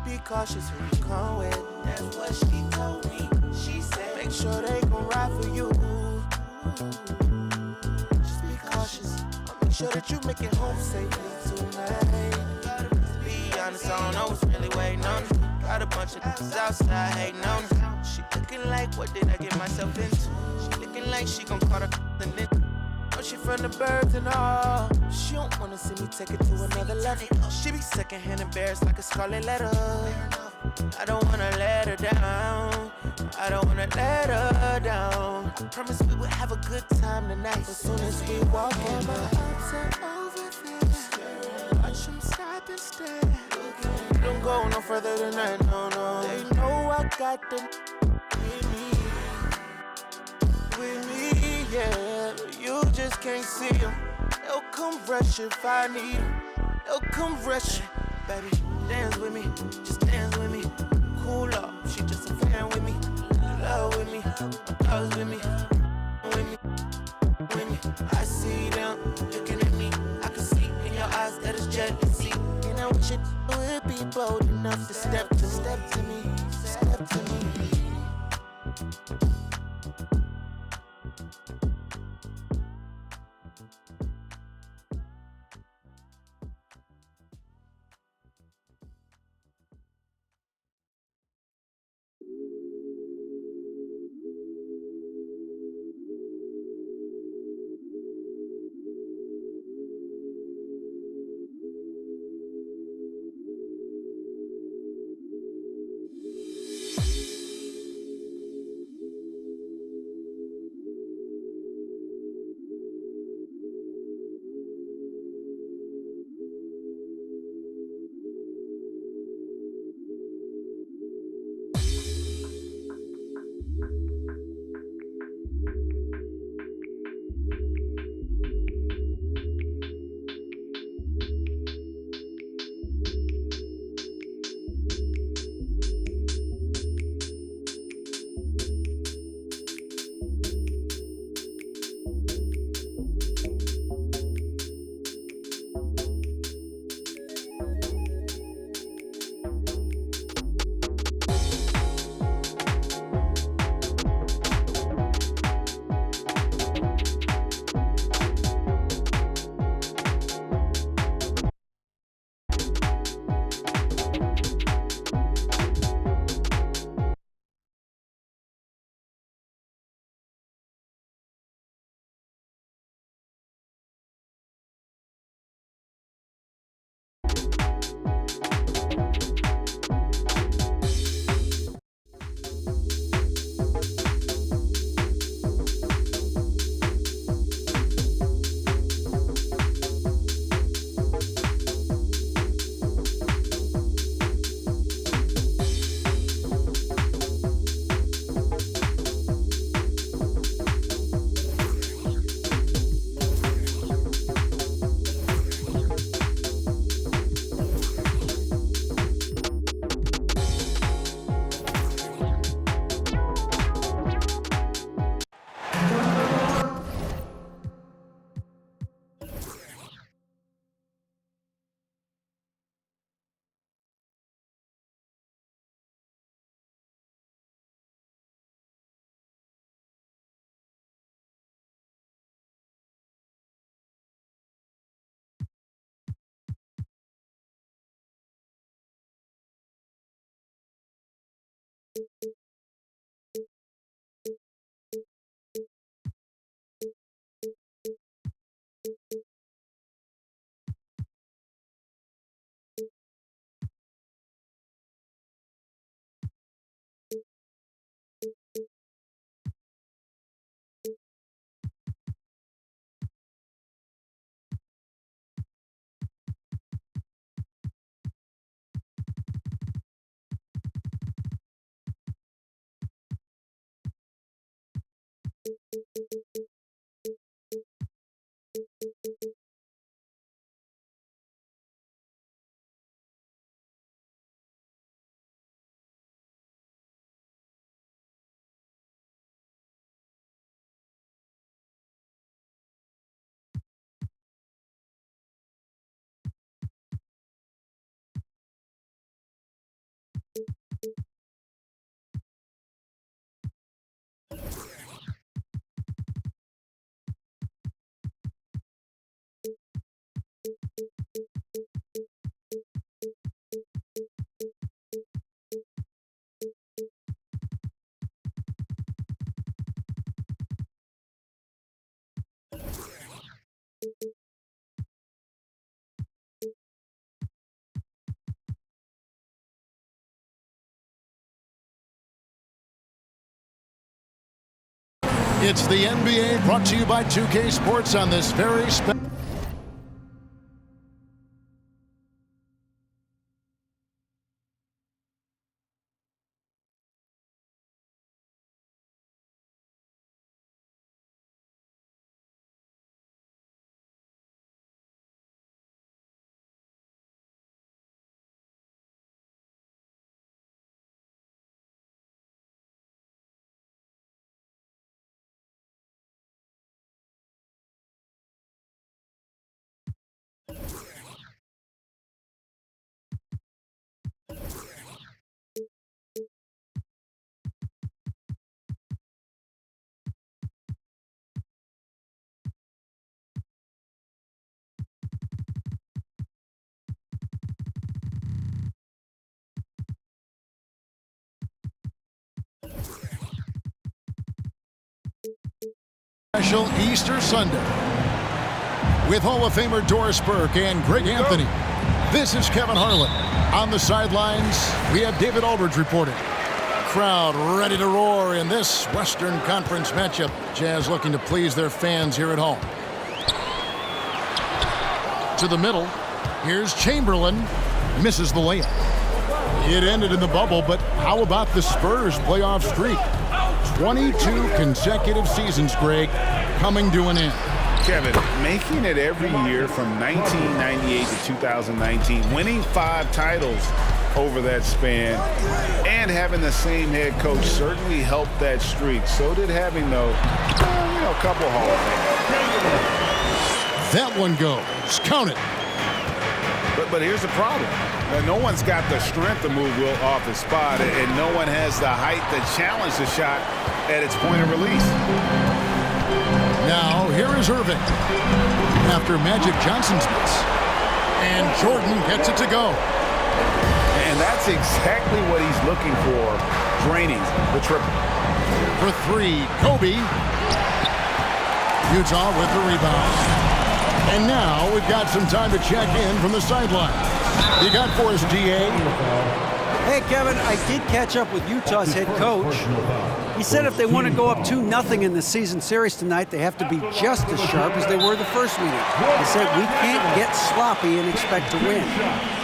Be cautious who you come with. That's what she told me. She said, make sure they gon' ride for you. Just be cautious. I'll make sure that you make it home safely tonight. Be honest, I don't know what's really waiting on me. Got a bunch of niggas outside hating on me. She looking like, what did I get myself into? She looking like she gon' call the nigga. Know she from the birds and all. She don't wanna see me take it to another level. She be secondhand embarrassed like a scarlet letter. I don't wanna let her down. I don't wanna let her down. I promise we would have a good time tonight. As soon as we walk in, my ups are over there. Watch them stop and stare. Don't go no further than that, no, no. They know I got them with me, yeah. You just can't see them. They'll come rush if I need them. They'll come rush. Baby, dance with me, just dance with me. Cool up, she just a fan with me. Love with me, dogs with me, with me, with me. I see them looking at me. I can see in your eyes that it's jealousy. And I wish it would be bold enough to step to me, step to me. It's the NBA brought to you by 2K Sports on this very special. Special Easter Sunday with Hall of Famer Doris Burke and Greg Anthony. This is Kevin Harlan. On the sidelines, we have David Aldridge reporting. Crowd ready to roar in this Western Conference matchup. Jazz looking to please their fans here at home. To the middle, here's Chamberlain. Misses the layup. It ended in the bubble, but how about the Spurs playoff streak? 22 consecutive seasons, Greg, coming to an end. Kevin, making it every year from 1998 to 2019, winning 5 titles over that span, and having the same head coach certainly helped that streak. So did having, though, a couple Hall of Fame. That one goes. Count it. But here's the problem. No one's got the strength to move Wilt off his spot, and no one has the height to challenge the shot at its point of release. Now, here is Irving after Magic Johnson's miss. And Jordan gets it to go. And that's exactly what he's looking for, draining the triple. For 3, Kobe. Utah with the rebound. And now we've got some time to check in from the sideline. You got for us, DA? Hey, Kevin, I did catch up with Utah's head coach. He said if they want to go up 2-0 in the season series tonight, they have to be just as sharp as they were the first meeting. He said we can't get sloppy and expect to win.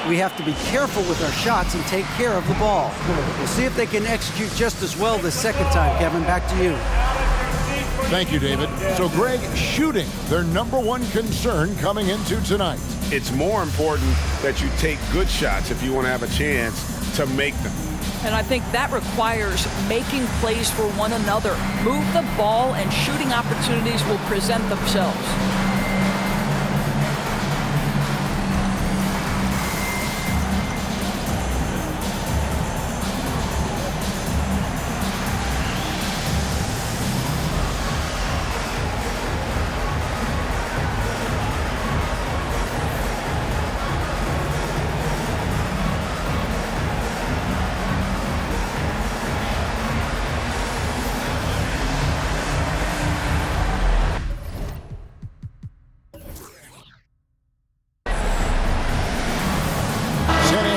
We have to be careful with our shots and take care of the ball. We'll see if they can execute just as well the second time, Kevin. Back to you. Thank you, David. So, Greg, shooting, their #1 concern coming into tonight. It's more important that you take good shots if you want to have a chance to make them. And I think that requires making plays for one another. Move the ball and shooting opportunities will present themselves.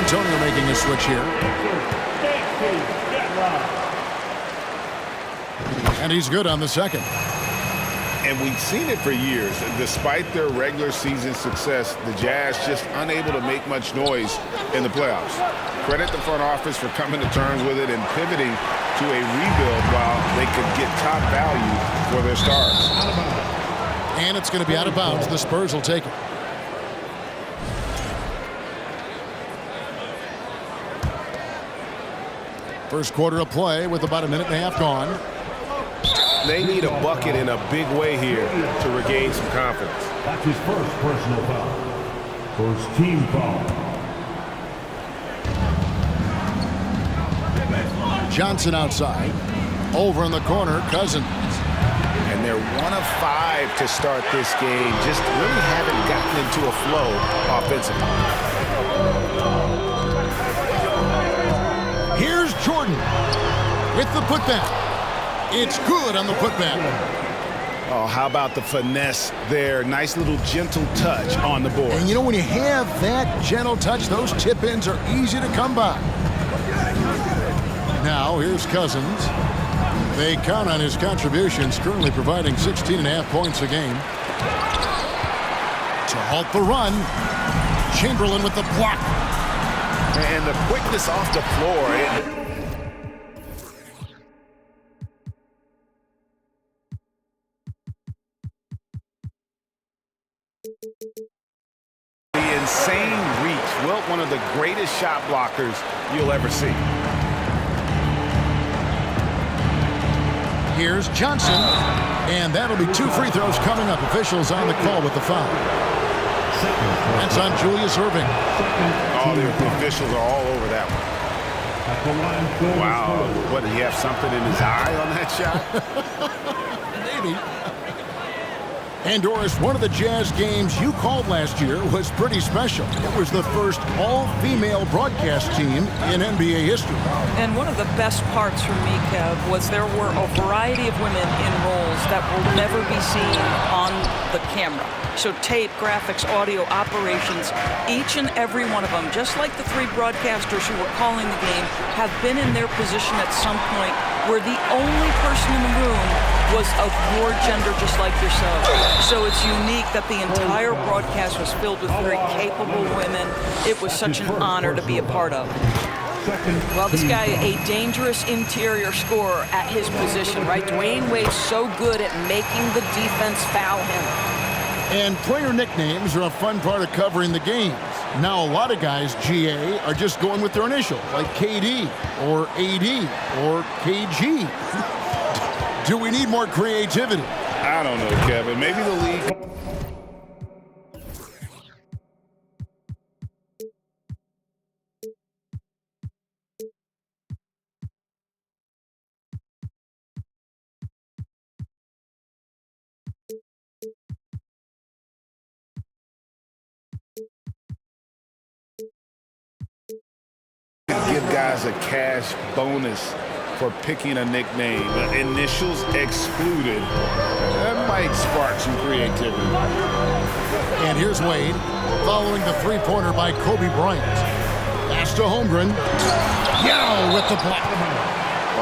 Antonio making a switch here. And he's good on the second. And we've seen it for years. Despite their regular season success, the Jazz just unable to make much noise in the playoffs. Credit the front office for coming to terms with it and pivoting to a rebuild while they could get top value for their stars. And it's going to be out of bounds. The Spurs will take it. First quarter of play with about a minute and a half gone. They need a bucket in a big way here to regain some confidence. That's his first personal foul. First team foul. Johnson outside. Over in the corner, Cousins. And they're 1 of 5 to start this game. Just really haven't gotten into a flow offensively. Here's Jordan with the putback. It's good on the putback. Oh, how about the finesse there? Nice little gentle touch on the board. And you know, when you have that gentle touch, those tip-ins are easy to come by. Now here's Cousins. They count on his contributions, currently providing 16.5 points a game. To halt the run, Chamberlain with the block. And the quickness off the floor. The insane reach. Wilt, one of the greatest shot blockers you'll ever see. Here's Johnson, and that'll be 2 free throws coming up. Officials on the call with the foul. That's on Julius Erving. Oh, the officials are all over that one. Wow, what, did he have something in his eye on that shot? Maybe. And Doris, one of the Jazz games you called last year was pretty special. It was the first all-female broadcast team in NBA history. And one of the best parts for me, Kev, was there were a variety of women in roles that will never be seen on the camera. So tape, graphics, audio, operations, each and every one of them, just like the 3 broadcasters who were calling the game, have been in their position at some point where the only person in the room was of your gender, just like yourself. So it's unique that the entire broadcast was filled with very capable women. It was such an honor to be a part of. Well, this guy, a dangerous interior scorer at his position, right? Dwayne Wade's so good at making the defense foul him. And player nicknames are a fun part of covering the games. Now, a lot of guys, GA, are just going with their initials, like KD or AD or KG. Do we need more creativity? I don't know, Kevin. Maybe the league... give guys a cash bonus for picking a nickname. Initials excluded. That might spark some creativity. And here's Wade following the three-pointer by Kobe Bryant. Pass to Holmgren. Yao with the block.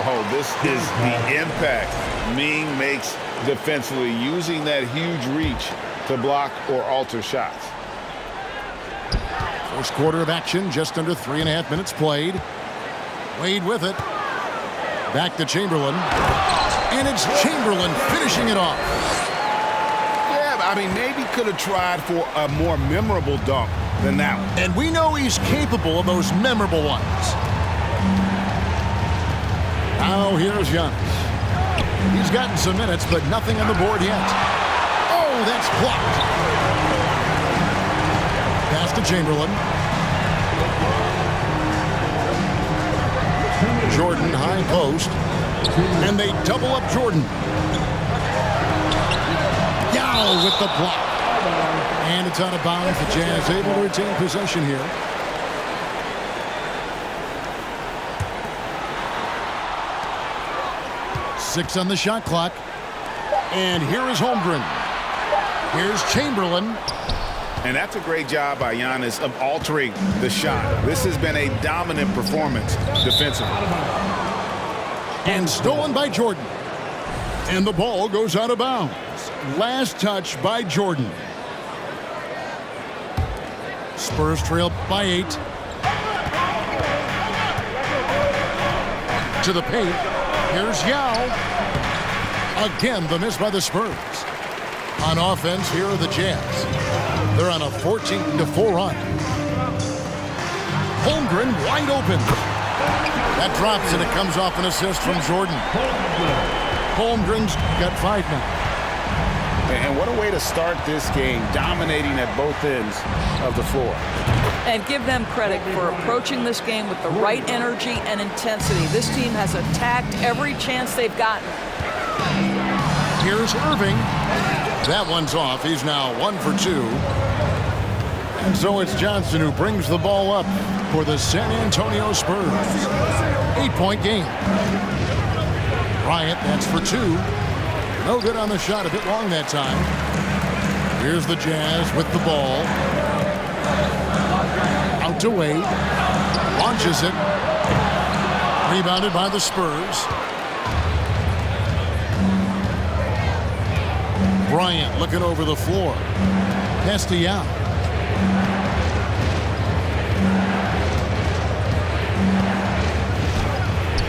Oh, this is the impact Ming makes defensively, using that huge reach to block or alter shots. First quarter of action, just under 3.5 minutes played. Wade with it. Back to Chamberlain. And it's Chamberlain finishing it off. Yeah, I mean, maybe could have tried for a more memorable dunk than that one. And we know he's capable of those memorable ones. Now here's Giannis. He's gotten some minutes, but nothing on the board yet. Oh, that's blocked. Pass to Chamberlain. Jordan high post. And they double up Jordan. Yao with the block. And it's out of bounds. The Jazz able to retain possession here. Six on the shot clock. And here is Holmgren. Here's Chamberlain. And that's a great job by Giannis of altering the shot. This has been a dominant performance defensively. And stolen by Jordan. And the ball goes out of bounds. Last touch by Jordan. Spurs trail by 8. To the paint. Here's Yao. Again, the miss by the Spurs. On offense, here are the Jazz. They're on a 14-4 run. Holmgren wide open. That drops and it comes off an assist from Jordan. Holmgren's got 5 now. And what a way to start this game, dominating at both ends of the floor. And give them credit for approaching this game with the right energy and intensity. This team has attacked every chance they've gotten. Here's Irving. That one's off. He's now 1 for 2. And so it's Johnson who brings the ball up for the San Antonio Spurs. 8-point game. Bryant, that's for 2. No good on the shot, a bit long that time. Here's the Jazz with the ball. Out to Wade. Launches it. Rebounded by the Spurs. Bryant looking over the floor. Pass to Young.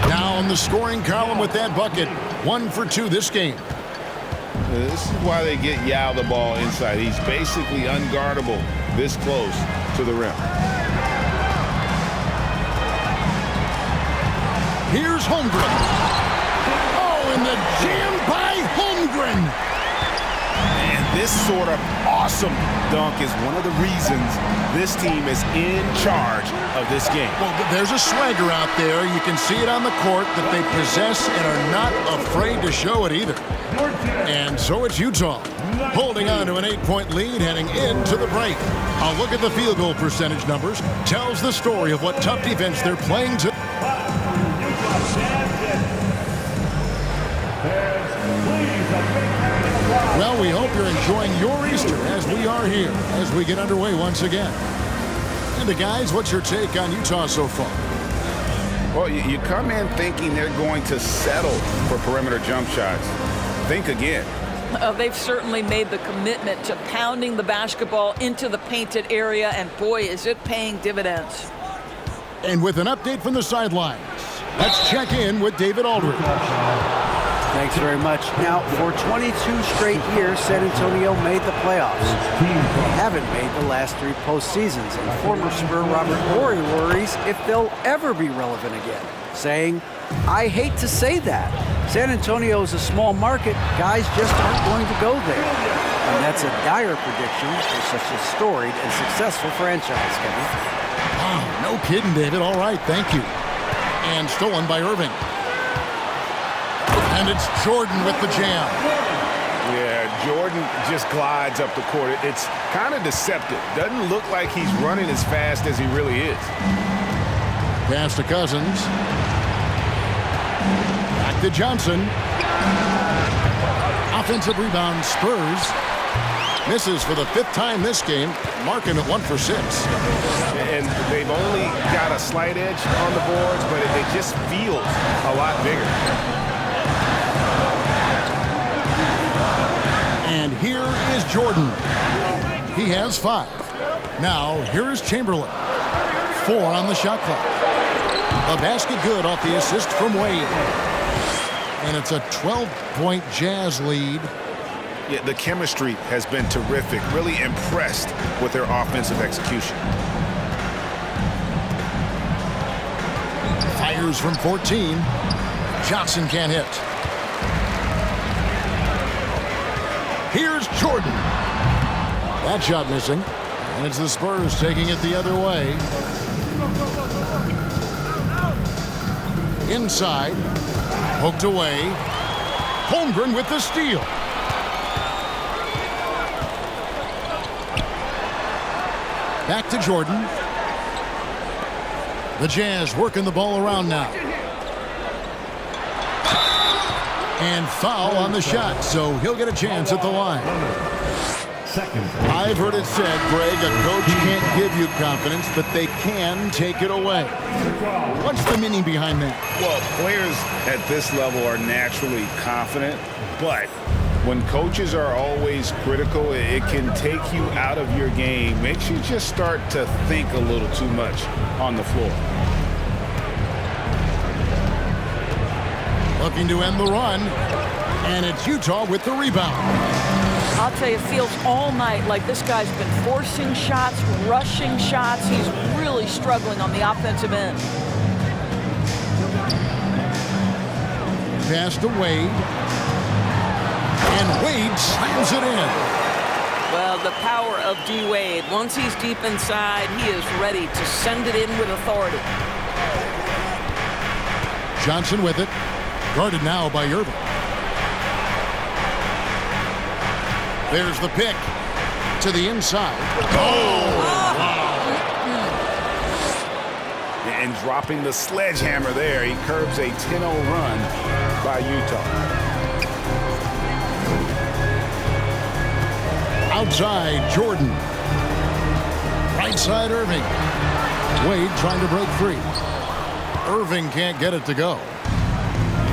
Now on the scoring column with that bucket. 1 for 2 this game. This is why they get Yao the ball inside. He's basically unguardable this close to the rim. Here's Holmgren. Oh, and the jam by Holmgren. And this sort of awesome dunk is one of the reasons this team is in charge of this game. Well, there's a swagger out there. You can see it on the court that they possess and are not afraid to show it either. And so it's Utah, holding on to an 8-point lead heading into the break. A look at the field goal percentage numbers tells the story of what tough defense they're playing to. Well, we hope you're enjoying your Easter as we are here as we get underway once again. And guys, what's your take on Utah so far? Well, you come in thinking they're going to settle for perimeter jump shots. Think again. They've certainly made the commitment to pounding the basketball into the painted area, and boy, is it paying dividends. And with an update from the sidelines, let's check in with David Aldridge. Thanks very much. Now, for 22 straight years, San Antonio made the playoffs. They haven't made the last 3 postseasons, and former Spur Robert Horry worries if they'll ever be relevant again, saying, "I hate to say that. San Antonio is a small market. Guys just aren't going to go there." And that's a dire prediction for such a storied and successful franchise, Kevin. Wow, no kidding, David. All right, thank you. And stolen by Irving. And it's Jordan with the jam. Yeah, Jordan just glides up the court. It's kind of deceptive. Doesn't look like he's running as fast as he really is. Pass to Cousins. Back to Johnson. Offensive rebound, Spurs. Misses for the 5th time this game, marking it 1 for 6. And they've only got a slight edge on the boards, but it just feels a lot bigger. And here is Jordan. He has 5. Now, here is Chamberlain. 4 on the shot clock. A basket good off the assist from Wade. And it's a 12-point Jazz lead. Yeah, the chemistry has been terrific. Really impressed with their offensive execution. Fires from 14. Johnson can't hit. Here's Jordan. That shot missing. And it's the Spurs taking it the other way. Inside. Poked away. Holmgren with the steal. Back to Jordan. The Jazz working the ball around now. And foul on the shot, so he'll get a chance at the line. I've heard it said, Greg, a coach can't give you confidence, but they can take it away. What's the meaning behind that? Well, players at this level are naturally confident, but when coaches are always critical, it can take you out of your game. Makes you just start to think a little too much on the floor. Looking to end the run, and it's Utah with the rebound. I'll tell you, it feels all night like this guy's been forcing shots, rushing shots. He's really struggling on the offensive end. Pass to Wade. And Wade slams it in. Well, the power of D. Wade. Once he's deep inside, he is ready to send it in with authority. Johnson with it. Guarded now by Irving. There's the pick to the inside. Oh! Wow. And dropping the sledgehammer there, he curbs a 10-0 run by Utah. Outside, Jordan. Right side, Irving. Wade trying to break free. Irving can't get it to go.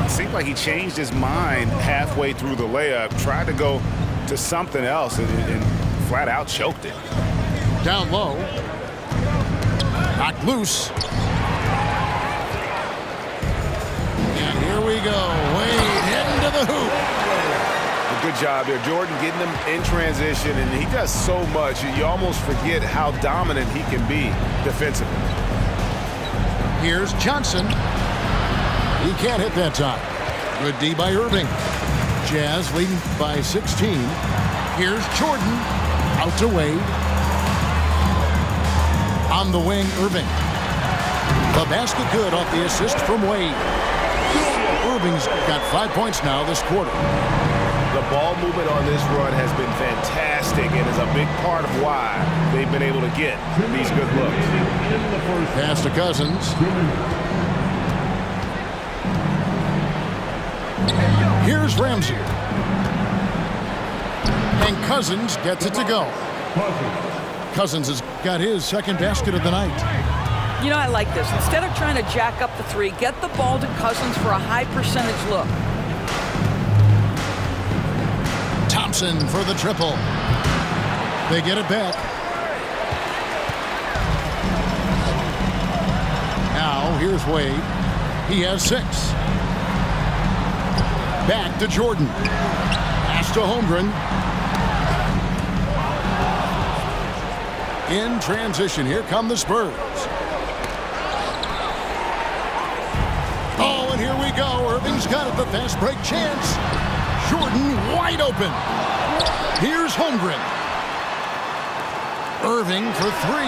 It seemed like he changed his mind halfway through the layup, tried to go to something else, and flat out choked it. Down low. Knocked loose. And here we go. Wade heading to the hoop. Good job there. Jordan getting him in transition, and he does so much. You almost forget how dominant he can be defensively. Here's Johnson. He can't hit that time. Good D by Irving. Jazz leading by 16. Here's Jordan. Out to Wade. On the wing, Irving. The basket good off the assist from Wade. Irving's got 5 points now this quarter. The ball movement on this run has been fantastic and is a big part of why they've been able to get these good looks. Pass to Cousins. Here's Ramsey. And Cousins gets it to go. Cousins has got his second basket of the night. You know, I like this. Instead of trying to jack up the three, get the ball to Cousins for a high percentage look. Thompson for the triple. They get it back. Now here's Wade. He has 6. Back to Jordan. Pass to Holmgren. In transition, here come the Spurs. Oh, and here we go. Irving's got it, the fast break chance. Jordan wide open. Here's Holmgren. Irving for 3.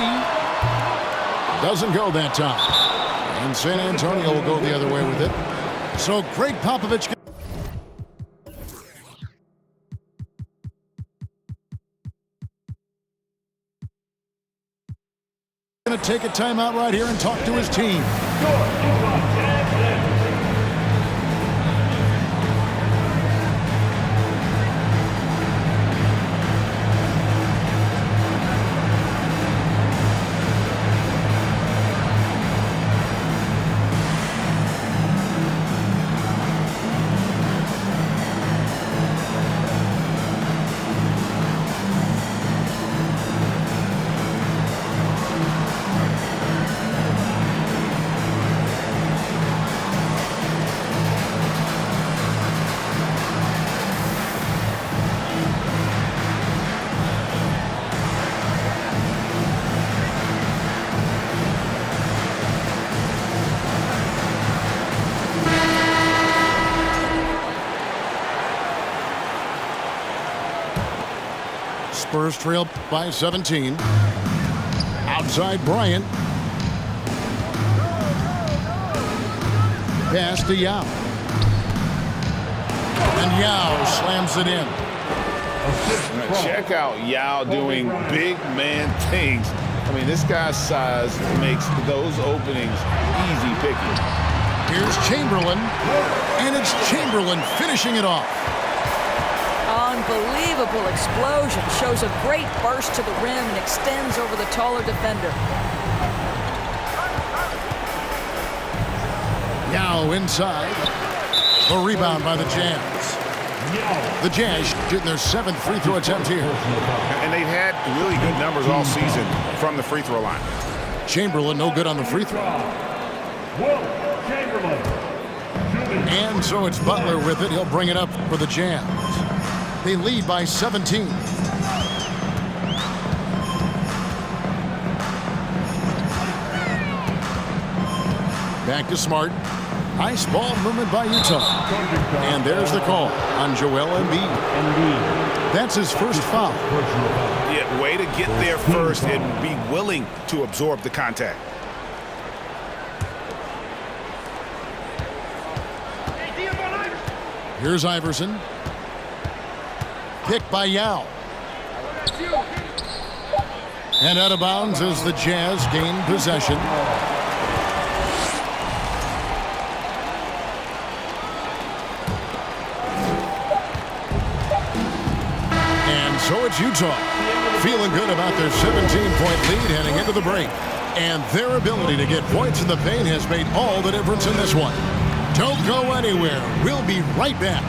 Doesn't go that time. And San Antonio will go the other way with it. So Greg Popovich going to take a timeout right here and talk to his team. Spurs trail by 17. Outside Bryant. Pass to Yao. And Yao slams it in. Check out Yao doing big man things. I mean, this guy's size makes those openings easy picking. Here's Chamberlain. And it's Chamberlain finishing it off. Unbelievable explosion. Shows a great burst to the rim and extends over the taller defender. Yao inside. The rebound by the Jazz. The Jazz getting their 7th free throw attempt here. And they've had really good numbers all season from the free throw line. Chamberlain no good on the free throw. And so it's Butler with it. He'll bring it up for the Jazz. They lead by 17. Back to Smart. Nice ball movement by Utah. And there's the call on Joel Embiid. That's his first foul. Yeah, way to get there first and be willing to absorb the contact. Here's Iverson. Picked by Yao. And out of bounds as the Jazz gain possession. And so it's Utah feeling good about their 17-point lead heading into the break. And their ability to get points in the paint has made all the difference in this one. Don't go anywhere. We'll be right back.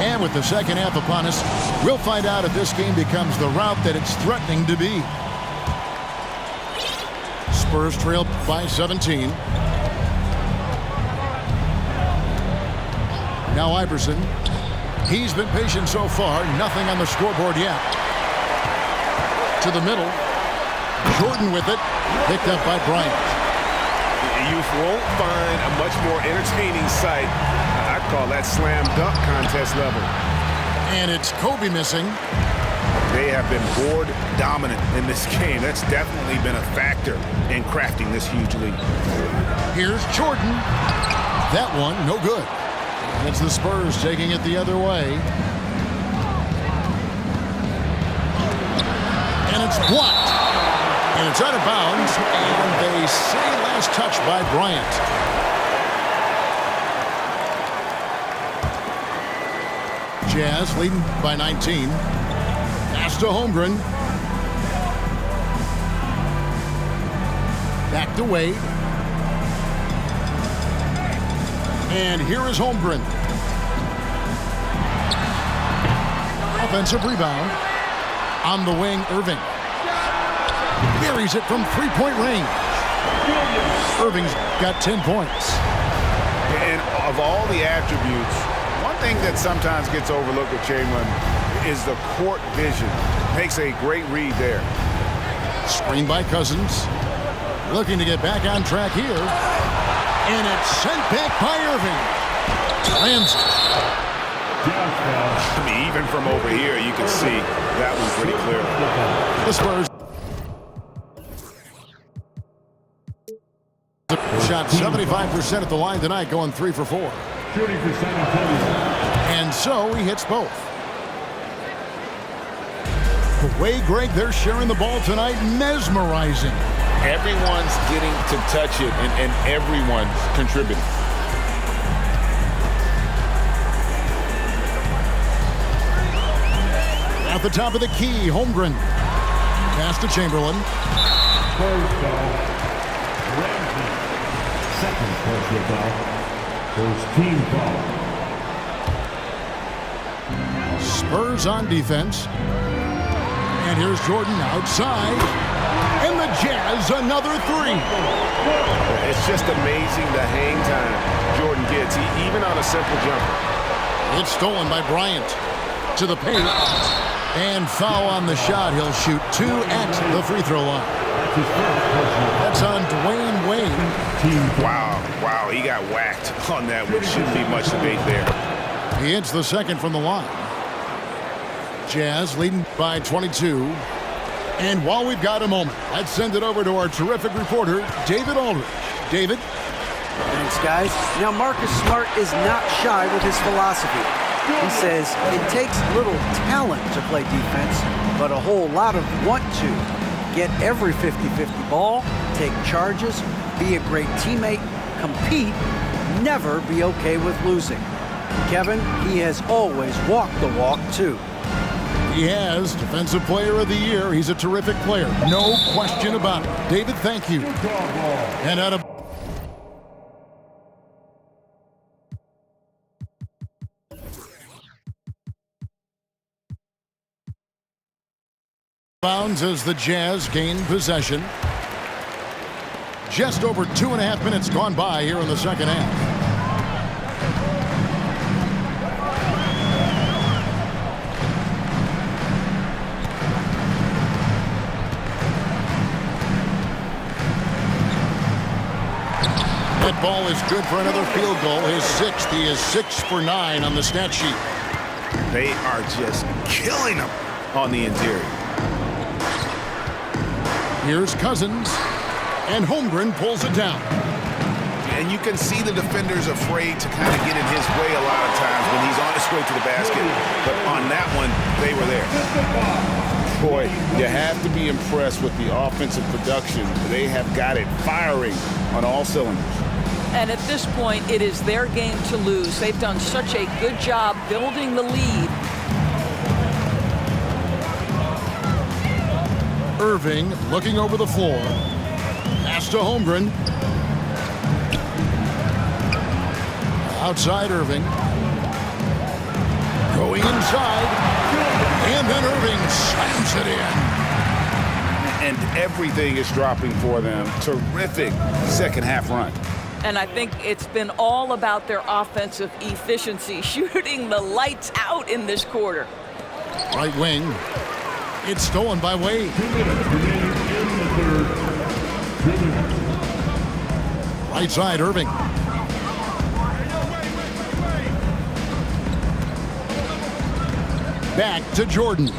And with the second half upon us, we'll find out if this game becomes the route that it's threatening to be. Spurs trail by 17. Now Iverson. He's been patient so far. Nothing on the scoreboard yet. To the middle. Jordan with it. Picked up by Bryant. You won't find a much more entertaining sight. I'd call that slam dunk contest level. And it's Kobe missing. They have been board dominant in this game. That's definitely been a factor in crafting this huge lead. Here's Jordan. That one, no good. And it's the Spurs taking it the other way. And it's blocked. And it's out of bounds. And they say last touch by Bryant. Jazz leading by 19. Pass to Holmgren. Back to Wade. And here is Holmgren. Offensive rebound. On the wing, Irving. Buries it from three-point range. Irving's got 10 points. And of all the attributes, one thing that sometimes gets overlooked with Chamberlain is the court vision. Makes a great read there. Screen by Cousins. Looking to get back on track here. And it's sent back by Irving. Ramsey. I mean, even from over here, you can see that was pretty clear. The Spurs. Shot 75% at the line tonight, going 3 for 4. Shooting for San Antonio. And so he hits both. The way, Greg, they're sharing the ball tonight, mesmerizing. Everyone's getting to touch it, and everyone's contributing. At the top of the key, Holmgren. Pass to Chamberlain. First foul. Ramsey. Second personal foul. First team foul. Spurs on defense. And here's Jordan outside. And the Jazz, another three. It's just amazing the hang time Jordan gets, even on a simple jumper. It's stolen by Bryant. To the paint. And foul on the shot. He'll shoot 2 at the free throw line. That's on Dwayne Wade. Wow, he got whacked on that, which shouldn't be much debate there. He hits the second from the line. Jazz leading by 22. And while we've got a moment, let's send it over to our terrific reporter, David Aldridge. David? Thanks, guys. Now, Marcus Smart is not shy with his philosophy. He says it takes little talent to play defense, but a whole lot of want to. Get every 50-50 ball, take charges, be a great teammate, compete, never be okay with losing. Kevin, he has always walked the walk, too. He has Defensive Player of the Year. He's a terrific player. No question about it. David, thank you. And out of bounds as the Jazz gain possession. Just over 2.5 minutes gone by here in the second half. That ball is good for another field goal. His 6th. He is 6 for 9 on the stat sheet. They are just killing him on the interior. Here's Cousins, and Holmgren pulls it down. And you can see the defenders afraid to kind of get in his way a lot of times when he's on his way to the basket. But on that one, they were there. Boy, you have to be impressed with the offensive production. They have got it firing on all cylinders. And at this point, it is their game to lose. They've done such a good job building the lead. Irving looking over the floor. Pass to Holmgren. Outside Irving. Going inside. And then Irving slams it in. And everything is dropping for them. Terrific second half run. And I think it's been all about their offensive efficiency, shooting the lights out in this quarter. Right wing. It's stolen by Wade. Right side, Irving. Back to Jordan.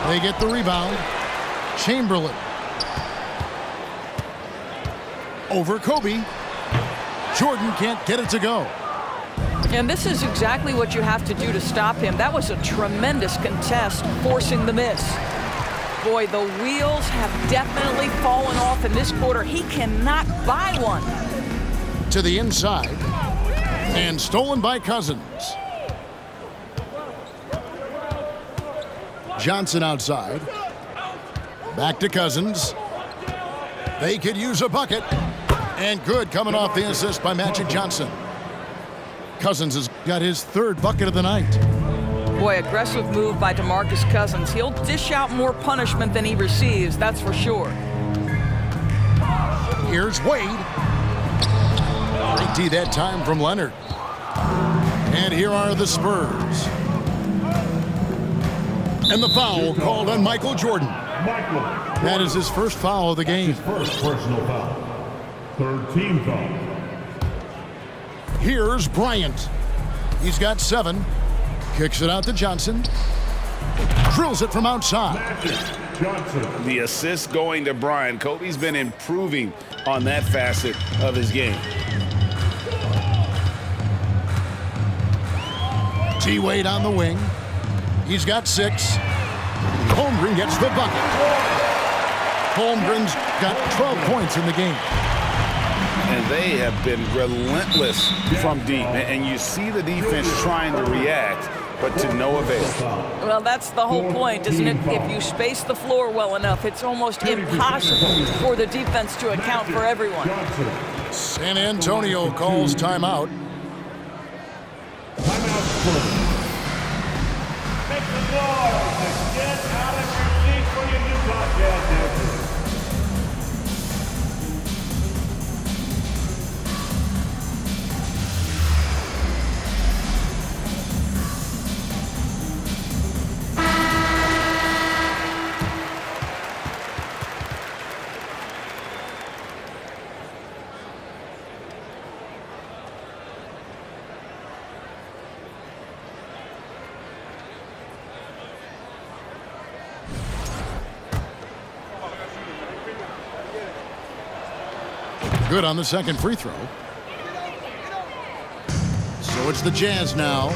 They get the rebound. Chamberlain. Over Kobe. Jordan can't get it to go. And this is exactly what you have to do to stop him. That was a tremendous contest, forcing the miss. Boy, the wheels have definitely fallen off in this quarter. He cannot buy one. To the inside. And stolen by Cousins. Johnson outside. Back to Cousins. They could use a bucket. And good coming off the assist by Magic Johnson. Cousins has got his third bucket of the night. Boy, aggressive move by DeMarcus Cousins. He'll dish out more punishment than he receives, that's for sure. Here's Wade. Great D that time from Leonard. And here are the Spurs. And the foul called on Michael Jordan. That is his first foul of the game. His first personal foul. Third team foul. Here's Bryant. He's got 7. Kicks it out to Johnson. Drills it from outside. Johnson. The assist going to Bryant. Kobe's been improving on that facet of his game. T-Wade on the wing. He's got 6. Holmgren gets the bucket. Holmgren's got 12 points in the game. And they have been relentless from deep. And you see the defense trying to react, but to no avail. Well, that's the whole point, isn't it? If you space the floor well enough, it's almost impossible for the defense to account for everyone. San Antonio calls timeout. Make the noise and get out of your seat for your Utah Jazz. Good on the second free throw. So it's the Jazz now.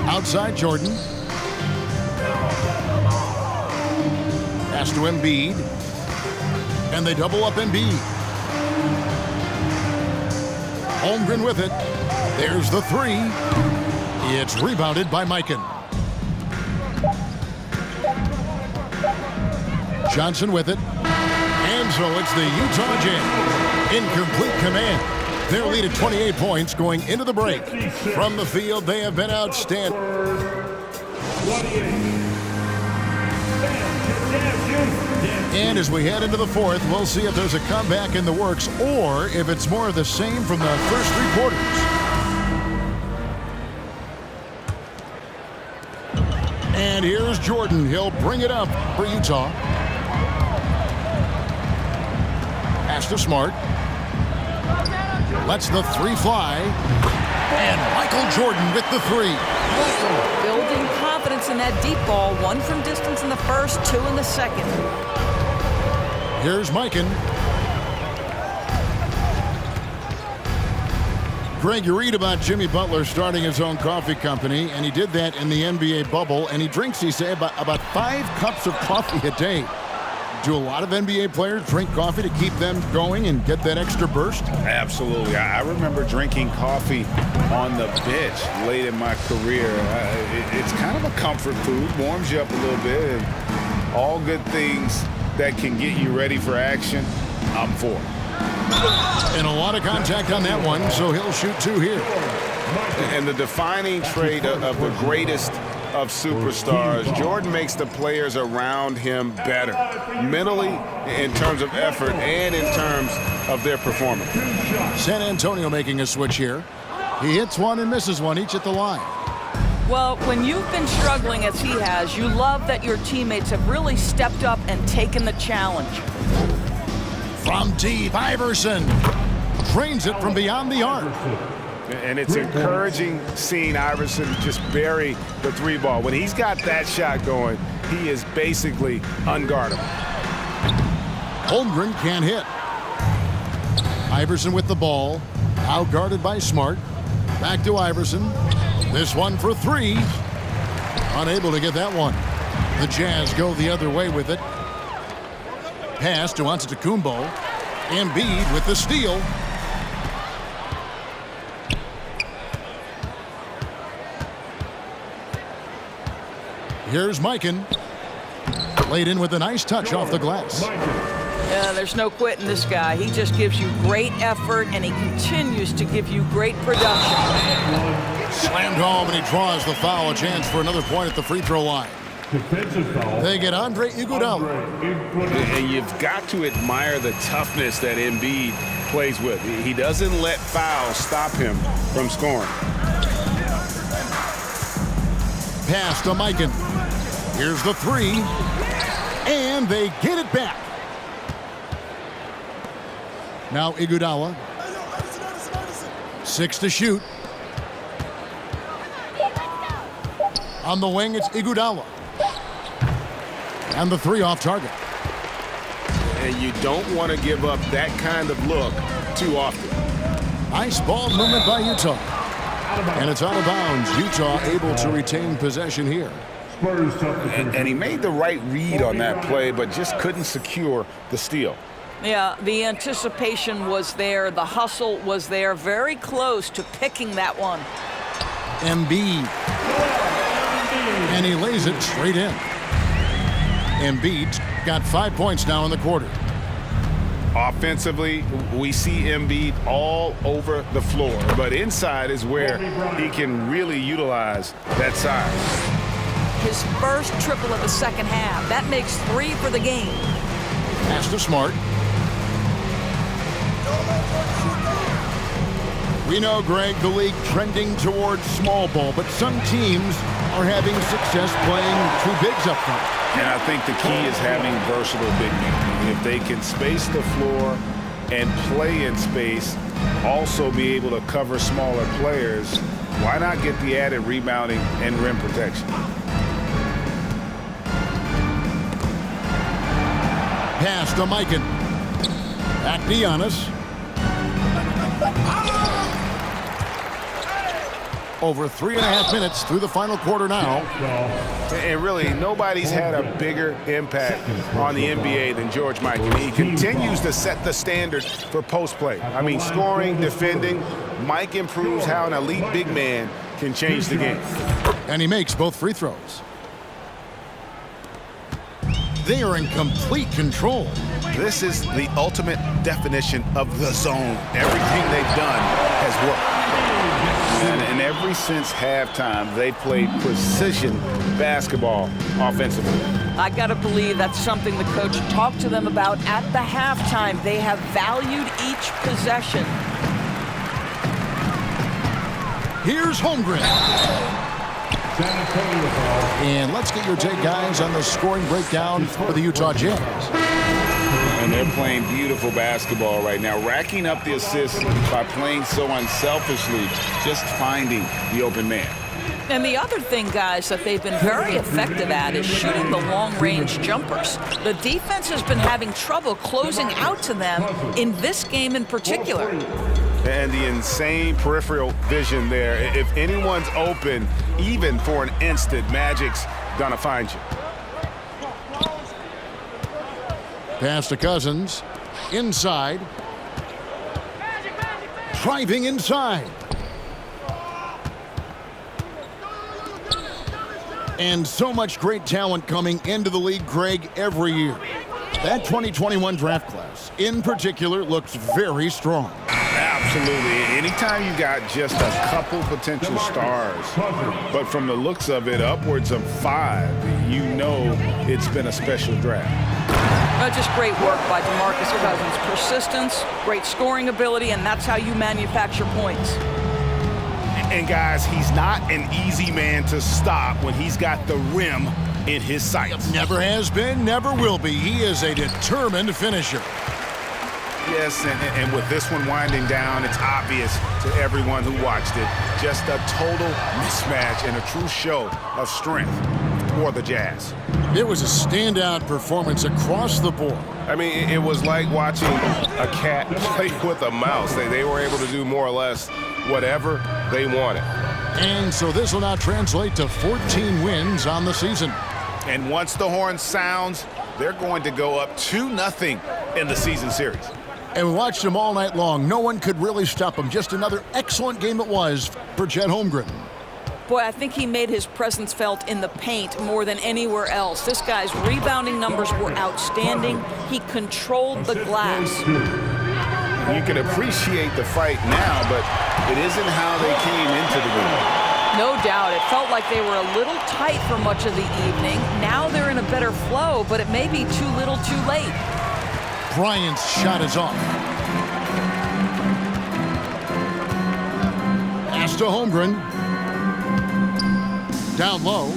Outside Jordan. Pass to Embiid. And they double up Embiid. Holmgren with it. There's the 3. It's rebounded by Mikan. Johnson with it. And so it's the Utah Jazz in complete command. Their lead at 28 points going into the break. From the field, they have been outstanding. And as we head into the fourth, we'll see if there's a comeback in the works or if it's more of the same from the first 3 quarters. And here's Jordan. He'll bring it up for Utah. Pass to Smart. Lets the 3 fly. And Michael Jordan with the 3. Building confidence in that deep ball. 1 from distance in the first, 2 in the second. Here's Mikan. Greg, you read about Jimmy Butler starting his own coffee company, and he did that in the NBA bubble, and he drinks, he said, about 5 cups of coffee a day. Do a lot of NBA players drink coffee to keep them going and get that extra burst? Absolutely. I remember drinking coffee on the bench late in my career. It's kind of a comfort food, warms you up a little bit, and all good things that can get you ready for action, I'm for. And a lot of contact on that one, so he'll shoot 2 here. And the defining trait of the greatest of superstars, Jordan makes the players around him better, mentally, in terms of effort, and in terms of their performance. San Antonio making a switch here. He hits one and misses one, each at the line. Well, when you've been struggling as he has, you love that your teammates have really stepped up and taken the challenge. From deep, Iverson drains it from beyond the arc. And it's encouraging seeing Iverson just bury the 3 ball. When he's got that shot going, he is basically unguardable. Holmgren can't hit. Iverson with the ball, outguarded by Smart. Back to Iverson. This one for 3. Unable to get that one. The Jazz go the other way with it. Pass to Antetokounmpo. Embiid with the steal. Here's Mikan. Laid in with a nice touch off the glass. Yeah, there's no quitting this guy. He just gives you great effort, and he continues to give you great production. Slammed home, and he draws the foul. A chance for another point at the free throw line. Defensive foul. They get Andre Iguodala. And you've got to admire the toughness that Embiid plays with. He doesn't let fouls stop him from scoring. Pass to Mikan. Here's the 3. And they get it back. Now Iguodala. 6 to shoot. On the wing, it's Iguodala. And the 3 off target. And you don't want to give up that kind of look too often. Nice ball movement by Utah. And it's out of bounds. Utah able to retain possession here. And he made the right read on that play, but just couldn't secure the steal. Yeah, the anticipation was there. The hustle was there. Very close to picking that one. Embiid. And he lays it straight in. Embiid got 5 points now in the quarter. Offensively, we see Embiid all over the floor, but inside is where he can really utilize that size. His first triple of the second half. That makes 3 for the game. Pass to Smart. We know, Greg, the league trending towards small ball, but some teams are having success playing 2 bigs up front. And I think the key is having versatile big men. If they can space the floor and play in space, also be able to cover smaller players, why not get the added rebounding and rim protection? Pass to Mikan. Back to Giannis. Over 3.5 minutes through the final quarter now. And really, nobody's had a bigger impact on the NBA than George Mikan. He continues to set the standard for post play. I mean, scoring, defending. Mike improves how an elite big man can change the game. And he makes both free throws. They are in complete control. This is the ultimate definition of the zone. Everything they've done has worked. And ever since halftime, they played precision basketball offensively. I got to believe that's something the coach talked to them about at the halftime. They have valued each possession. Here's Holmgren. And let's get your take, guys, on the scoring breakdown for the Utah Jazz. And they're playing beautiful basketball right now, racking up the assists by playing so unselfishly, just finding the open man. And the other thing, guys, that they've been very effective at is shooting the long-range jumpers. The defense has been having trouble closing out to them in this game in particular. And the insane peripheral vision there. If anyone's open, even for an instant, Magic's gonna find you. Pass to Cousins. Inside. Driving inside. And so much great talent coming into the league, Greg, every year. That 2021 draft class, in particular, looks very strong. Absolutely. Anytime you got just a couple potential stars, but from the looks of it, upwards of 5, you know it's been a special draft. Just great work by DeMarcus Cousins. Persistence, great scoring ability, and that's how you manufacture points. And guys, he's not an easy man to stop when he's got the rim in his sights. Never has been, never will be. He is a determined finisher. Yes, and with this one winding down, it's obvious to everyone who watched it. Just a total mismatch and a true show of strength for the Jazz. It was a standout performance across the board. I mean, it was like watching a cat play with a mouse. They were able to do more or less whatever they wanted. And so this will now translate to 14 wins on the season. And once the horn sounds, they're going to go up 2-0 in the season series. And we watched them all night long. No one could really stop them. Just another excellent game it was for Chet Holmgren. Boy, I think he made his presence felt in the paint more than anywhere else. This guy's rebounding numbers were outstanding. He controlled the glass. You can appreciate the fight now, but it isn't how they came into the game. No doubt. It felt like they were a little tight for much of the evening. Now they're in a better flow, but it may be too little too late. Bryant's shot is off. Pass to Holmgren. Down low.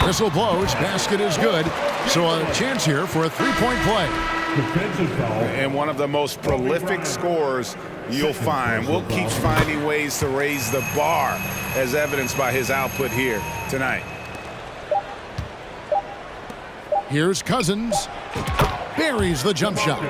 Whistle blows. Basket is good. So a chance here for a three-point play. Defensive foul. And one of the most prolific scorers you'll find. Will keeps finding ways to raise the bar, as evidenced by his output here tonight. Here's Cousins. Buries the jump shot.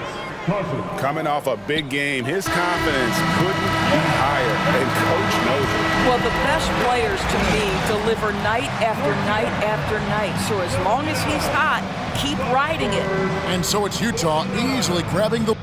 Coming off a big game, his confidence couldn't be higher, and Coach knows it. Well, the best players, to me, deliver night after night after night. So as long as he's hot, keep riding it. And so it's Utah easily grabbing the